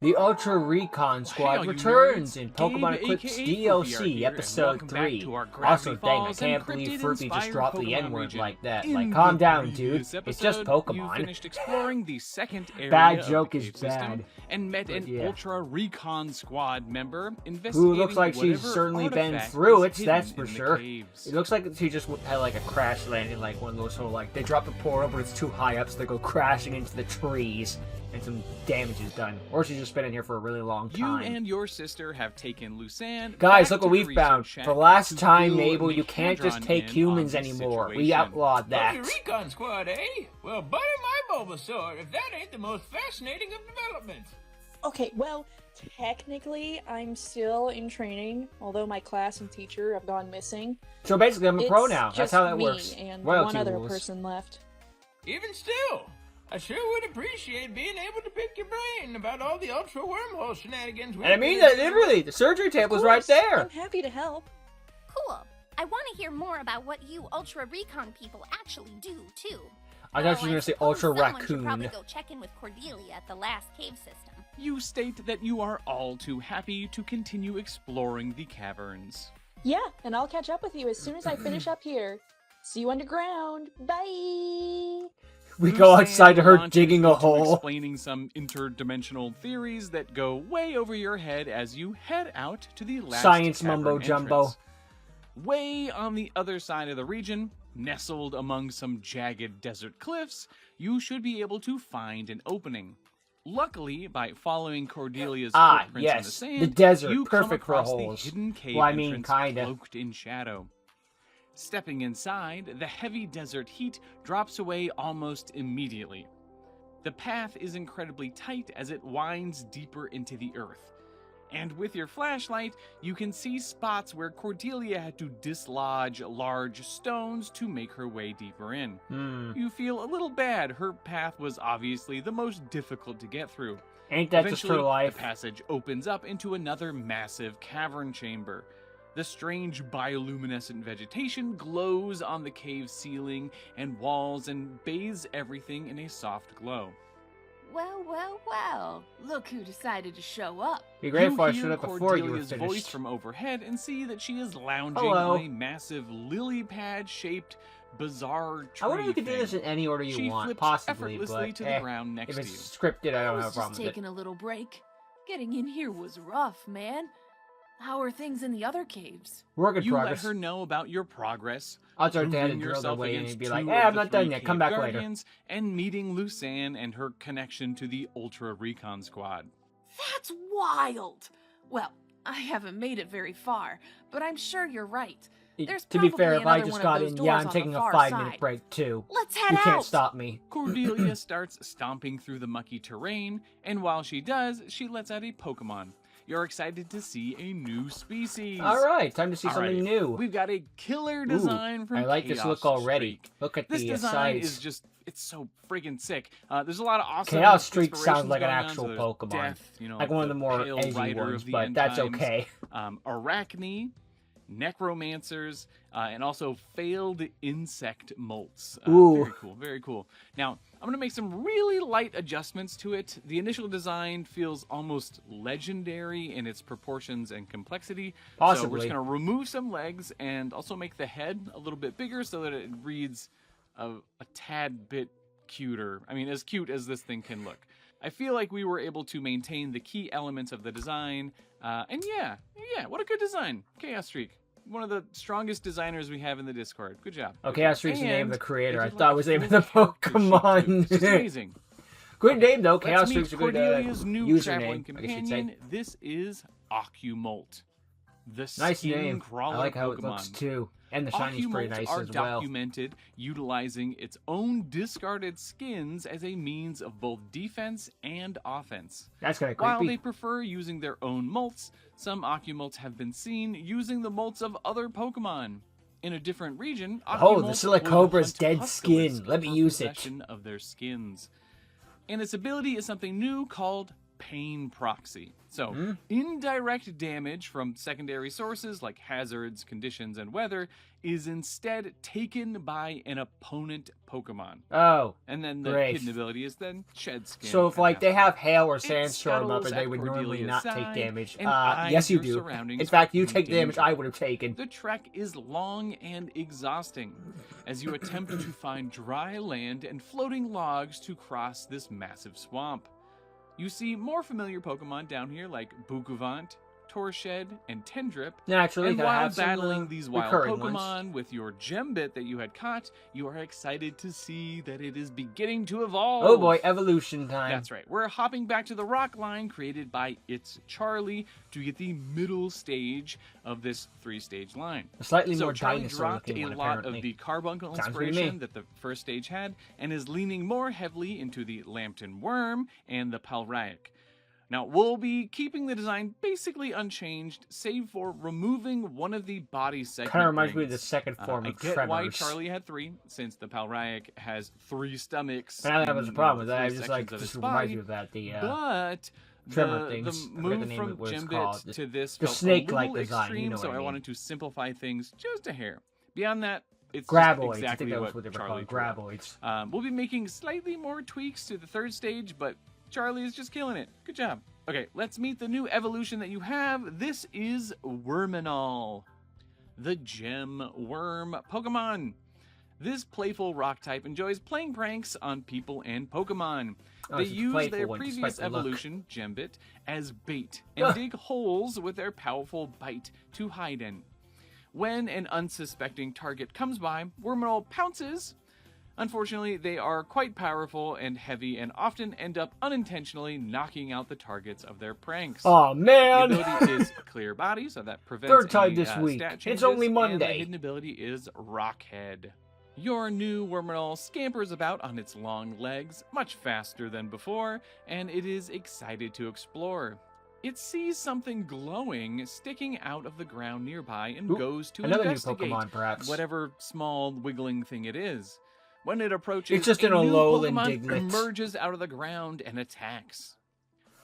The Ultra Recon Squad Hail, you returns nerds. in Pokemon Gabe, Eclipse aka DLC Fruity here, and Episode welcome back 3. to our Gravity Also, dang, I Falls can't and believe cryptid Fruity just inspired dropped the Pokemon N-word region. like that. In Like, calm the down, dude. previous It's just episode, You Pokemon. finished exploring the second area Bad of joke the is cave system bad. and met But an yeah. Ultra Recon Squad member Who investigating looks like she's whatever certainly been artifact through is it, that's hidden for in the sure. caves. It looks like she just had like a crash landing, like one of those whole, like, they drop a portal, but it's too high up, so they go crashing into the trees, and some damage is done. Or she's just been in here for a really long time. You and your sister have taken Lucan. Guys, back look to what the we've found. research shack For the last to time, fill Mabel, you can't just Nicandron take in humans on the anymore. We situation. outlawed that. Lucky Recon Squad, eh? Well, butter my Bulbasaur if that ain't the most fascinating of developments. Okay, well, technically, I'm still in training, although my class and teacher have gone missing. So basically, I'm a pro now. It's That's how that just me works. and Royalty one other rules. person left. Even still, I sure would appreciate being able to pick your brain about all the Ultra Wormhole shenanigans. And I mean that literally. The surgery table's right Of course, there. I'm happy to help. Cool. I want to hear more about what you Ultra Recon people actually do, too. I thought you were going to say suppose Ultra someone should Raccoon. probably go check in with Cordelia at the last cave system. You state that you are all too happy to continue exploring the caverns. Yeah, and I'll catch up with you as soon as I finish up here. See you underground. Bye! We go Lucan outside to her launches digging a into hole. explaining some interdimensional theories that go way over your head as you head out to the last Science cavern mumbo jumbo. entrance. Way on the other side of the region, nestled among some jagged desert cliffs, you should be able to find an opening. Luckily, by following Cordelia's footprints in the yes, sand, the desert, you come perfect for across holes. the hidden cave Well, I mean, entrance kinda. cloaked in shadow. Stepping inside, the heavy desert heat drops away almost immediately. The path is incredibly tight as it winds deeper into the earth. And with your flashlight, you can see spots where Cordelia had to dislodge large stones to make her way deeper in. You feel a little bad. Her path was obviously the most difficult to get through. Ain't that just Eventually, her life? the passage opens up into another massive cavern chamber. The strange bioluminescent vegetation glows on the cave ceiling and walls and bathes everything in a soft glow. Well, well, well. Look who decided to show up. Be grateful I hear showed up before you were Cordelia's voice finished. from overhead and see that she is lounging Hello. on a massive lily pad-shaped, bizarre tree I wonder if we could do thing. this in any order you She want, flipped possibly, effortlessly but to the ground next if to it's you. scripted, I I don't was have a just problem with taking it. a little break. Getting in here was rough, man. How are things in the other caves? Work in You progress. let her know about your progress, I'll start to have to proving drill their yourself way in against and be two like, of I'm the not done three yet, come cave back later. guardians, and meeting Lucan and her connection to the Ultra Recon Squad. That's wild! Well, I haven't made it very far, but I'm sure you're right. There's To be fair, probably if I another just one got of those in, doors yeah, on I'm the taking a far 5-minute side. break too. Let's head You out! can't stop me. Cordelia starts stomping through the mucky terrain, and while she does, she lets out a Pokemon. You're excited to see a new species. Alright, time to see something Alrighty, new. We've got a killer Ooh, design from I like this Chaos look already. Streak. Look at This the design sides. is just, it's so friggin' sick. There's a lot of awesome Chaos Streak inspirations sounds like an going on. actual So there's Pokemon. Death, Like one of the more Pale edgy Rider ones, of the but End that's Times, okay. Arachne, Necromancers, and also failed insect molts. Ooh. Very cool, very cool. Now, I'm going to make some really light adjustments to it. The initial design feels almost legendary in its proportions and complexity. So we're Possibly. just going to remove some legs and also make the head a little bit bigger so that it reads a tad bit cuter. I mean, as cute as this thing can look. I feel like we were able to maintain the key elements of the design. And yeah, what a good design. Chaos Streak. One of the strongest designers we have in the Discord. Good job. Okay, Chaos Streak's the name of the And creator. they I did, thought like, it was the a name of the full character sheet, too. Pokemon. It's just amazing. Good name though. Let's Chaos meet Streak's a good Cordelia's new username, traveling I guess you'd say. companion. This is Ocumolt. The Nice skin name. crawler I like how Pokemon. it looks too. And the shiny's pretty Ocumolt nice are as well. documented utilizing its own discarded skins as a means of both defense and offense. That's kind of While creepy. they prefer using their own molts, some Ocumolts have been seen using the molts of other Pokemon. In a different region, Oh, the Ocumolts would Silicobra's hunt dead Huskarus skin. Let me for use it. possession of their skins. And its ability is something new called pain proxy. So, indirect damage from secondary sources like hazards, conditions, and weather is instead taken by an opponent Pokemon. Oh. And then the Great. hidden ability is then Shed Skin. So if, like, they have hail or sandstorm up scuttles and they at would normally Cordelia's not take side damage. and eyes Yes, you your do. surroundings In fact, you for take damage danger. I would have taken. The trek is long and exhausting as you attempt to find dry land and floating logs to cross this massive swamp. You see more familiar Pokemon down here like Bukuvant, Torshad, and Tendrip. Naturally, And gotta while have some, battling these wild recurring Pokemon ones. with your Gembit that you had caught, you are excited to see that it is beginning to evolve. Oh boy, evolution time. That's right. We're hopping back to the rock line created by It's Charlie to get the middle stage of this 3-stage line. A slightly So more Charlie dinosaur dropped looking a one, lot apparently. of the carbuncle Sounds good to me. inspiration that the first stage had and is leaning more heavily into the Lambton Worm and the Palraic. Now, we'll be keeping the design basically unchanged, save for removing one of the body segment Kind of reminds me of the rings. second form I of get Tremors. why Charlie had 3, since the Palraic has 3 stomachs. And I don't have in, a problem with that. I 3 just like sections of just his reminds body, me of that. The but Tremor the things. I forget the move name from of what it's called. Gembit to this The felt snake-like a little design, extreme, you know so what I I mean. wanted to simplify things just a hair. Beyond that, it's Graboids. just exactly I think that was what what they were Charlie called. drew up. Graboids. We'll be making slightly more tweaks to the 3rd stage, but Charlie is just killing it. Good job. Okay, let's meet the new evolution that you have. This is Worminal, the gem worm Pokemon. This playful rock type enjoys playing pranks on people and Pokemon. Oh, They it's a use playful their one, despite previous the look. evolution, Gembit, as bait and dig holes with their powerful bite to hide in. When an unsuspecting target comes by, Worminal pounces. Unfortunately, they are quite powerful and heavy and often end up unintentionally knocking out the targets of their pranks. Oh man! The ability is Clear Body, so that prevents Third time any, this week. stat It's changes, only And Monday. the hidden ability is Rockhead. Your new Worminal scampers about on its long legs, much faster than before, and it is excited to explore. It sees something glowing sticking out of the ground nearby and Ooh, goes to another new investigate Pokemon, perhaps. whatever small wiggling thing it is. When it approaches, It's just a an new Alolan Pokemon Diglett. emerges out of the ground and attacks.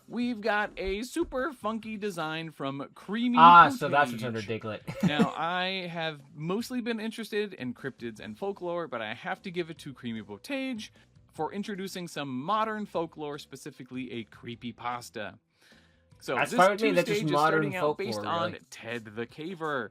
We've got a super funky design from Creamy So that's what's under Potage. Diglett. Now, I have mostly been interested in cryptids and folklore, but I have to give it to Creamy Potage for introducing some modern folklore, specifically a creepypasta. So That's this fine with me, 2 that's just stage is modern starting out based folklore, on really. Ted the Caver.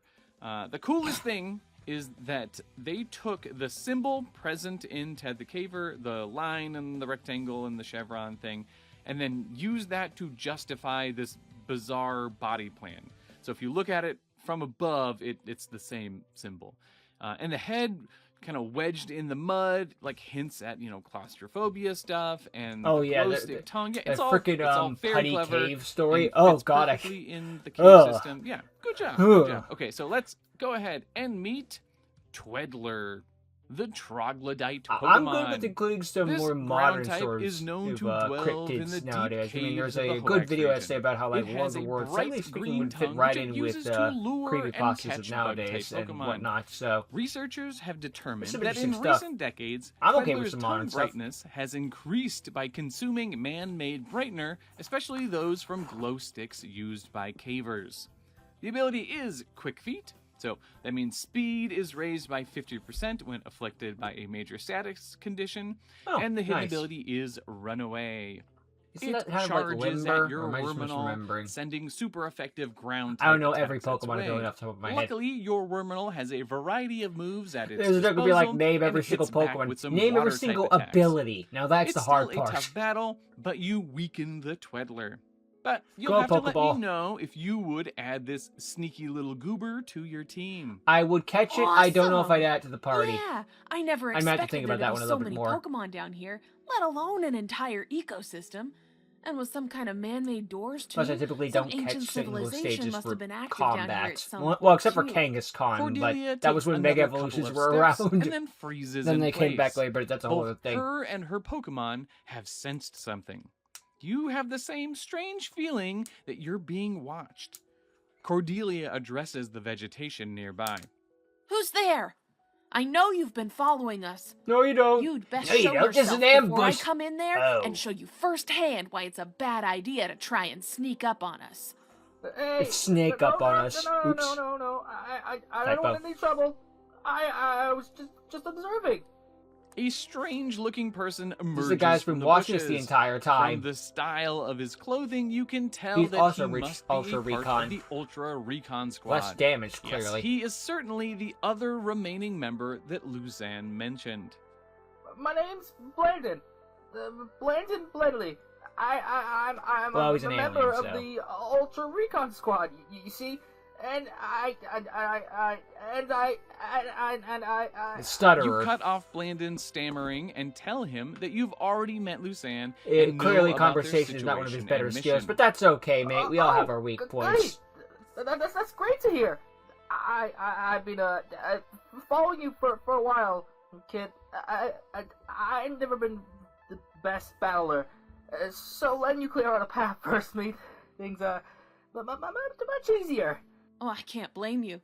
The coolest thing is that they took the symbol present in Ted the Caver, the line and the rectangle and the chevron thing, and then used that to justify this bizarre body plan. So if you look at it from above, it's the same symbol. And the head kind of wedged in the mud, like hints at, claustrophobia stuff, and Oh, the yeah, glow the- stick tongue. Yeah, that it's all frickin', very putty clever. cave story. and Oh, fits God, perfectly in the cave Ugh. system. Yeah, good job. Ugh. Good job. Okay, so let's go ahead and meet Twedler, the troglodyte Pokemon. I'm good with including some This more ground modern type sorts is known of to dwell in the cryptids deep nowadays. I mean, there's caves of a the good Hoenn video region. essay about how like It War has of the a Worlds, bright generally speaking, green would fit tongue, right which it in uses with to lure and creepypastas catch of bug-type nowadays and Pokemon. whatnot. So Researchers have determined Some that in interesting stuff. recent decades, I'm okay with Twedler's some tongue modern stuff. brightness has increased by consuming man-made brightener, especially those from glow sticks used by cavers. The ability is Quick Feet, so that means speed is raised by 50% when afflicted by a major status condition, Oh, and the hidden nice. ability is Runaway. Isn't It that kind of like charges Limber? at your Or am I just Worminal, misremembering? sending super effective ground I don't type know every attacks its Pokemon way. ability off the top of my head. Luckily, your Worminal has a variety of moves at its There's disposal. going to be like name and every it single hits back Pokemon. with some Name every water-type single attacks. ability. Now that's It's the hard still part. a tough battle, but you weaken the Twedler. But you'll Go, have to let Pokeball. me know if you would add this sneaky little goober to your team. I would catch it. I don't know if I'd add it to the party. Yeah, I never I might have to expected think about there that to one a be so little many bit more. Pokemon down here, let alone an entire ecosystem. And with some kind of man-made doors too. Plus, I typically some don't catch ancient single civilization stages must for have been active down here at combat. some Well, point, except for too. Kangaskhan, Cordelia but that was takes when Mega another couple Evolutions of were steps around. and then freezes Then in they came back place. later, but that's a whole Both other thing. her and her Pokemon have sensed something. You have the same strange feeling that you're being watched. Cordelia addresses the vegetation nearby. Who's there? I know you've been following us. No, you don't. You'd best No, you show don't. This is yourself an before I ambush. come in there Oh. and show you firsthand why it's a bad idea to try and sneak up on us. Hey, Snake up on us. No. Oops. I don't want Typo. any trouble. I was just observing. A strange-looking person emerges This is the guy's from been the watching us the bushes. entire time. From the style of his clothing, you can tell He's that also he rich- must be Ultra a part Recon. of the Ultra Recon squad. Less damage, Yes, clearly. he is certainly the other remaining member that Luzanne mentioned. My name's Blandon. Blandon Bledley. I'm Well, a he's an member alien, of so. the Ultra Recon squad. You see, and I. The stutterer. You cut off Blandon's stammering and tell him that you've already met Luzanne It, and know clearly, about their conversation is not one of his situation better and skills, mission. but that's okay, mate. We all have Oh, our weak great. points. That's great to hear. I've been following you for a while, kid. I've never been the best battler, so letting you clear out a path first made things much easier. Oh, I can't blame you.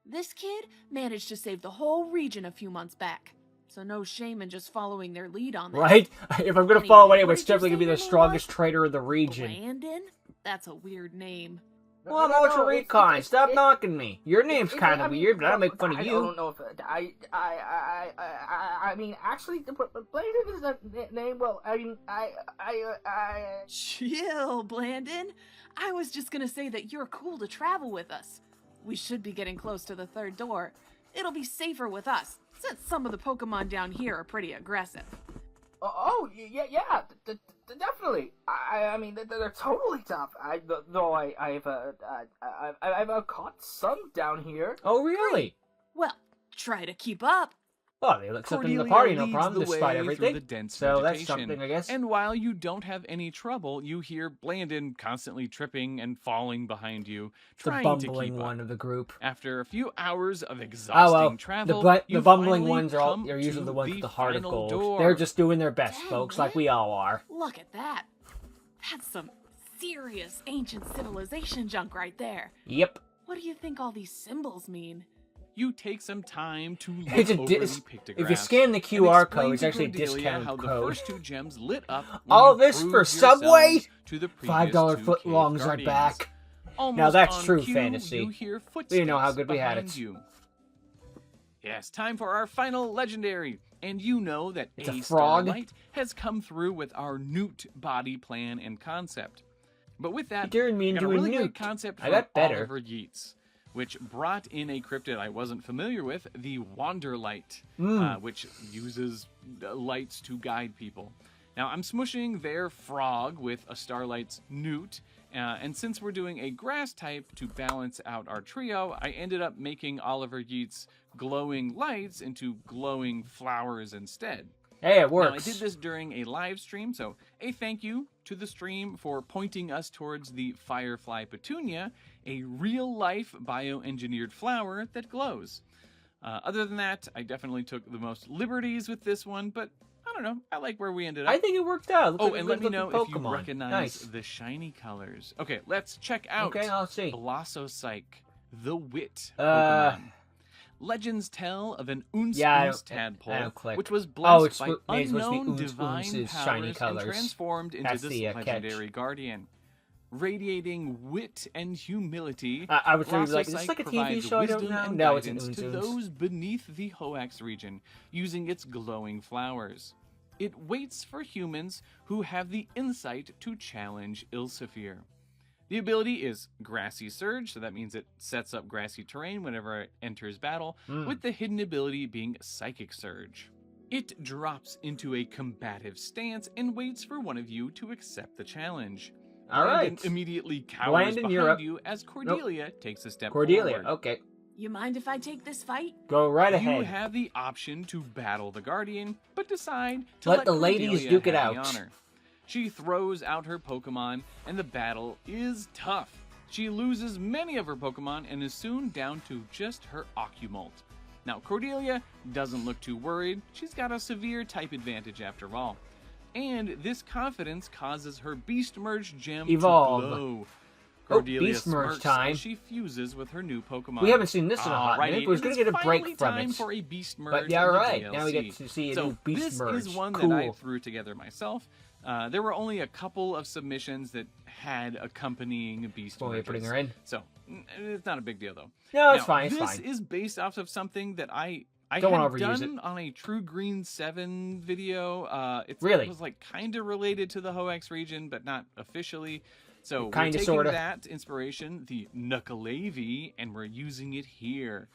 This kid managed to save the whole region a few months back. So no shame in just following their lead on this. Right? If I'm gonna Anyway, follow what anyone, it's did you definitely gonna be say your the name strongest was? trader in the region. Blandon? That's a weird name. Well, I'm Ultra Recon. Stop knocking me. Your name's kind of weird, but I don't make fun of I you. don't know if I mean, actually, Blandon is a name. Well, I mean, Chill, Blandon. I was just gonna say that you're cool to travel with us. We should be getting close to the third door. It'll be safer with us, since some of the Pokemon down here are pretty aggressive. Oh, yeah, definitely. I mean, they're totally tough. Though I've caught some down here. Oh, really? Well, try to keep up. Oh, they look something in the Cordelia party, no leads problem, the despite way through everything. the dense So that's vegetation. something, I guess. And while you don't have any trouble, you hear Blandon constantly tripping and falling behind you, The trying to bumbling keep one up. of the group. After a few hours of Oh exhausting well, travel, the you bumbling finally ones are come usually to the ones with the heart of final gold. door. They're just doing their best, Dang, folks, man. like we all are. Look at that. That's some serious ancient civilization junk right there. Yep. What do you think all these symbols mean? You take some time to look It's a over dis- the pictographs. if you scan the and QR explain code, it's to actually a Cordelia discount how the code. first two gems lit up when All you this proved for yourselves Subway? to the previous $5 two foot cave longs are guardians. back. Almost Now that's on true cue, fantasy. You hear footsteps We didn't know how good we had behind it. You. Yes, time for our final legendary. And you know that It's a frog. Starlight has come through with our Newt body plan and concept. But with that, You're mean we got to a a really newt. great concept I from got better. Oliver Yeats, which brought in a cryptid I wasn't familiar with, the Wanderlight, which uses lights to guide people. Now, I'm smushing their frog with a Starlight's Newt, and since we're doing a grass type to balance out our trio, I ended up making Oliver Yeats' glowing lights into glowing flowers instead. Hey, it Now, I works. did this during a live stream, so a thank you to the stream for pointing us towards the Firefly Petunia, a real-life bioengineered flower that glows. Other than that, I definitely took the most liberties with this one, but I don't know. I like where we ended up. I think it worked out. Look Oh, like a and let me know good-looking if you Pokemon. recognize Nice. the shiny colors. Okay, let's check out Okay, I'll see. Blastocyke, the Wit Uh, Pokemon. Legends tell of an Unce Yeah, I Unce don't- I tadpole, don't click. which was Oh, blessed it's by maybe it's supposed to be unknown Unce divine Unce's powers shiny and colors. transformed into That's this the, catch. legendary guardian. Radiating wit and humility, I was really like, is this Blastocyke like a TV provides show? I don't wisdom know. and No, it's an guidance to Unce. those beneath the Hoax region, using its glowing flowers. It waits for humans who have the insight to challenge Ilsafir. The ability is Grassy Surge, so that means it sets up grassy terrain whenever it enters battle, with the hidden ability being Psychic Surge. It drops into a combative stance and waits for one of you to accept the challenge. All Blandon right. immediately cowers Blandon, you're behind up. you as Cordelia takes a step Cordelia, forward. okay. You mind if I take this fight? Go right You ahead. have the option to battle the Guardian, but decide to Let let the ladies Cordelia duke it have the out. honor. She throws out her Pokemon, and the battle is tough. She loses many of her Pokemon and is soon down to just her Ocumult. Now, Cordelia doesn't look too worried. She's got a severe type advantage after all. And this confidence causes her Beast Merge gem Evolve. to glow. Cordelia Beast Merge smirks time. as she fuses with her new Pokemon. We haven't seen this in a hot minute, but we're going to get a break from time it. For a Beast Merge But yeah, in the right. DLC. Now we get to see a new Beast Merge. This is one cool. that I threw together myself. There were only a couple of submissions that had accompanying Beast Well, you're Merges. putting her in. So, it's not a big deal, though. No, it's Now, fine. It's this fine. is based off of something that I Don't wanna had overuse done on a True Green 7 video. It Really? was like kind of related to the Hoenn region, but not officially. So we're Kinda, taking sorta. that inspiration, the Nuckelavy, and we're using it here.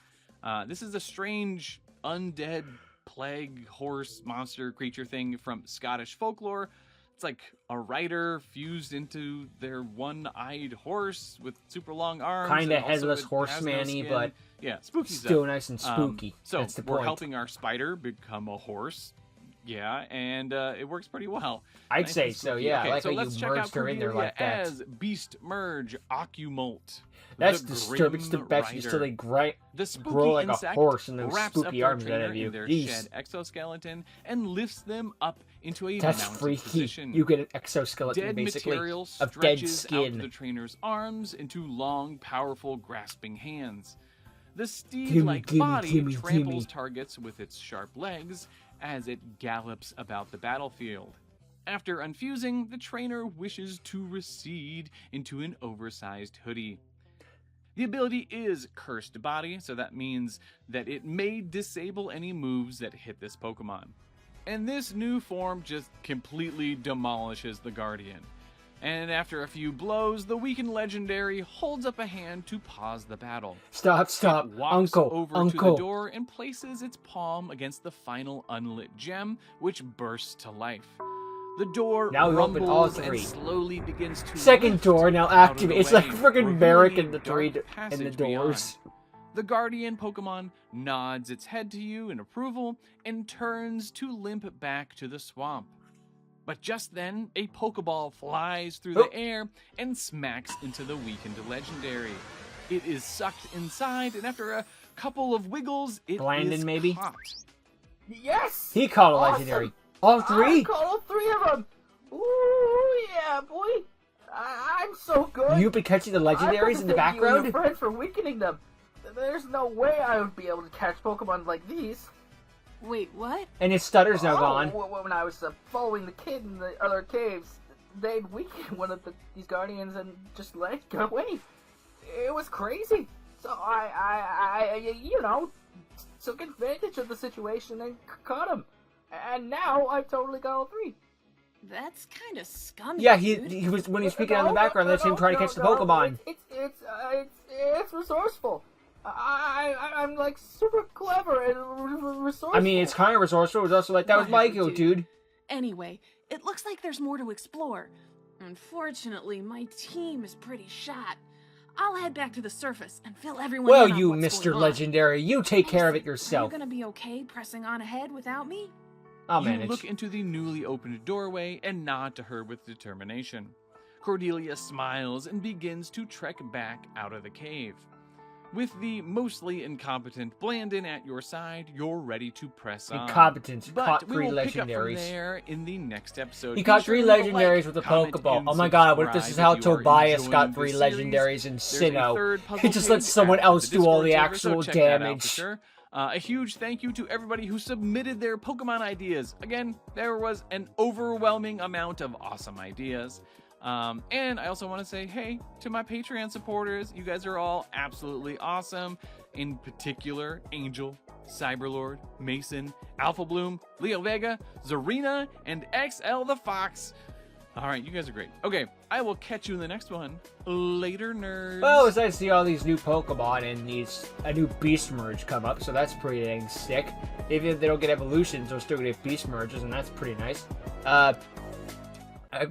This is a strange undead plague horse monster creature thing from Scottish folklore. It's like a rider fused into their one-eyed horse with super long arms. Kinda and also headless it has horseman-y, skin. but yeah, spooky still stuff. nice and spooky. So That's the we're point. helping our spider become a horse. Yeah, and it works pretty well. I'd Nice say and so, spooky. yeah. Okay, I like so how let's you check out merged her in there Cordelia like that. as Beast Merge Occumult. That's the disturbing. It's the Grim best. You still Rider. like The spooky grow like insect a horse and those wraps spooky up arms their out trainer of you. in their Jeez. shed exoskeleton and lifts them up into a That's mounted freaky. position. You get an exoskeleton Dead basically material of dead stretches skin. out the trainer's arms into long, powerful, grasping hands. The Gimme, steed-like gimme, body gimme, tramples gimme. targets with its sharp legs as it gallops about the battlefield. After unfusing, the trainer wishes to recede into an oversized hoodie. The ability is Cursed Body, so that means that it may disable any moves that hit this Pokemon. And this new form just completely demolishes the Guardian. And after a few blows, the weakened legendary holds up a hand to pause the battle. Stop, It walks Uncle, over Uncle. to the door and places its palm against the final unlit gem, which bursts to life. The door Now we open all rumbles three. and slowly begins to Second lift door now out of the activate. It's like way, freaking revealing Merrick a in the dark in the passage doors. beyond. The Guardian Pokemon nods its head to you in approval and turns to limp back to the swamp. But just then, a Pokeball flies through Oh. the air and smacks into the weakened legendary. It is sucked inside, and after a couple of wiggles, it Blandon, is maybe? caught. Yes! He caught a Awesome. legendary. All I three? caught all three of them! Ooh, yeah, boy! I'm so good! You've been catching the I've got legendaries to in the thank you and your background? friends for weakening them. There's no way I would be able to catch Pokemon like these. Wait, what? And his stutter's now gone. When I was following the kid in the other caves, they'd weaken one of these guardians and just let it go away. It was crazy. So I took advantage of the situation and caught him. And now I've totally got all three. That's kind of scummy. Yeah, dude. he was when he was speaking on the background. That's him trying to catch the Pokemon. It's resourceful. I'm like super clever and resourceful. I mean, it's kind of resourceful. It's also like that was Whatever, Michael, dude. Anyway, it looks like there's more to explore. Unfortunately, my team is pretty shot. I'll head back to the surface and fill everyone Well, in on you, what's Mr. going on. Legendary, you take care of it Are yourself. you gonna be okay pressing on ahead without me? I'll You manage. look into the newly opened doorway and nod to her with determination. Cordelia smiles and begins to trek back out of the cave. With the mostly incompetent Blandon at your side, you're ready to press on. Incompetence. But Caught we three will pick up from legendaries. there in the next episode. He Be caught sure three to leave a legendaries like, with a comment, Pokeball. and Oh my god, what if this is how subscribe if you are Tobias enjoying got three the series. legendaries in There's a Sinnoh? third He puzzle just let page someone at else the do all the Discord server, so actual check that out for damage. sure. A huge thank you to everybody who submitted their Pokemon ideas. Again, there was an overwhelming amount of awesome ideas. And I also want to say, hey, to my Patreon supporters, you guys are all absolutely awesome. In particular, Angel, Cyberlord, Mason, Alpha Bloom, Leo Vega, Zarina, and XL the Fox. All right, you guys are great. Okay, I will catch you in the next one. Later, nerds. Well, it's nice to see all these new Pokemon and a new Beast Merge come up, so that's pretty dang sick. Even if they don't get evolutions, they'll still get Beast Merges, and that's pretty nice.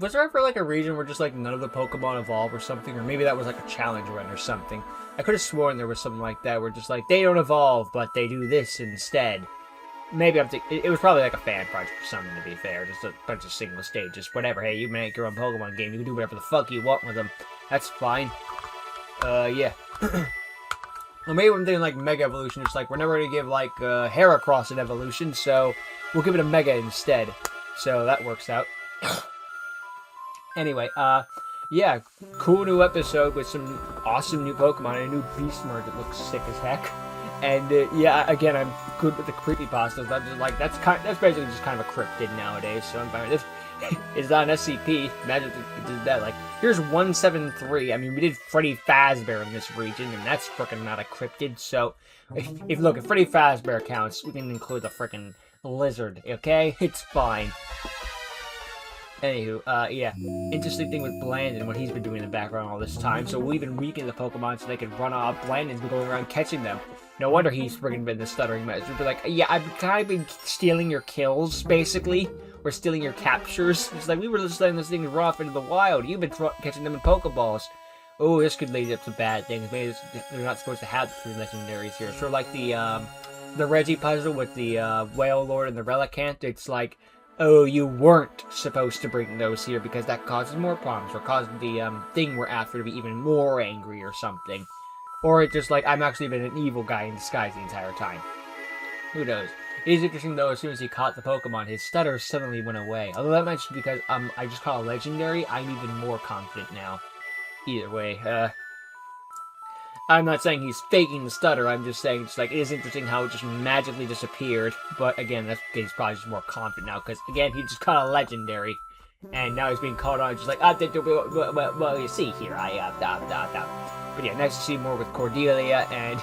Was there ever like a region where just like none of the Pokemon evolve or something? Or maybe that was like a challenge run or something. I could have sworn there was something like that where just like they don't evolve, but they do this instead. Maybe I'm thinking it was probably like a fan project or something, to be fair. Just a bunch of single stages. Whatever. Hey, you make your own Pokemon game. You can do whatever the fuck you want with them. That's fine. Yeah. Well, maybe I'm thinking like Mega Evolution. It's like we're never going to give like Heracross an evolution, so we'll give it a Mega instead. So that works out. Anyway, yeah, cool new episode with some awesome new Pokemon and a new Beast Merge that looks sick as heck. And yeah, again, I'm good with the creepypastas. I'm just like that's basically just kind of a cryptid nowadays. So I'm fine with it. It's not an SCP. Imagine if it did that. Like, here's 173. I mean, we did Freddy Fazbear in this region, and that's freaking not a cryptid. So, if Freddy Fazbear counts, we can include the freaking lizard. Okay, it's fine. Anywho, yeah, interesting thing with Blandon, what he's been doing in the background all this time. So we've been weakening the Pokemon so they can run off. Blandon's been going around catching them. No wonder he's freaking been the stuttering mess. We'd be like, yeah, I've kind of been stealing your kills, basically. Or stealing your captures. It's like, we were just letting this thing run off into the wild. You've been catching them in Pokeballs. Oh, this could lead up to bad things. Maybe they're not supposed to have the 3 legendaries here. Sort of like the Reggie puzzle with the Whale Lord and the Relicanth. It's like, oh, you weren't supposed to bring those here because that causes more problems. Or causes the thing we're after to be even more angry or something. Or it's just like, I'm actually been an evil guy in disguise the entire time. Who knows? It is interesting though, as soon as he caught the Pokemon, his stutter suddenly went away. Although that might just be because I just caught a legendary, I'm even more confident now. Either way, I'm not saying he's faking the stutter, I'm just saying it is interesting how it just magically disappeared. But again, that's he's probably just more confident now, because again, he just caught a legendary. And now he's being called on, just like, well, you see here, But yeah, nice to see more with Cordelia, and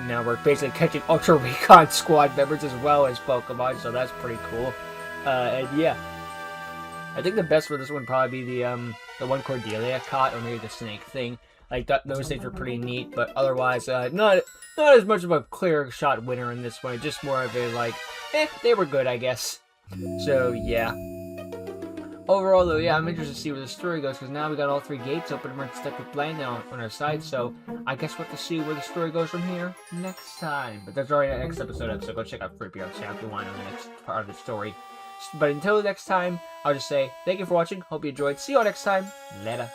now we're basically catching Ultra Recon squad members as well as Pokemon, so that's pretty cool. And yeah, I think the best for this one would probably be the one Cordelia caught, or maybe the snake thing. Like those things were pretty neat, but otherwise, not as much of a clear shot winner in this one. Just more of a like, they were good, I guess. So yeah. Overall, though, yeah, I'm interested to see where the story goes, because now we got all 3 gates open and we're stuck with Blandon on our side, so I guess we'll have to see where the story goes from here next time. But that's already the next episode, so go check out Freepiar's channel if you want to know the next part of the story. But until next time, I'll just say thank you for watching, hope you enjoyed, see you all next time, later.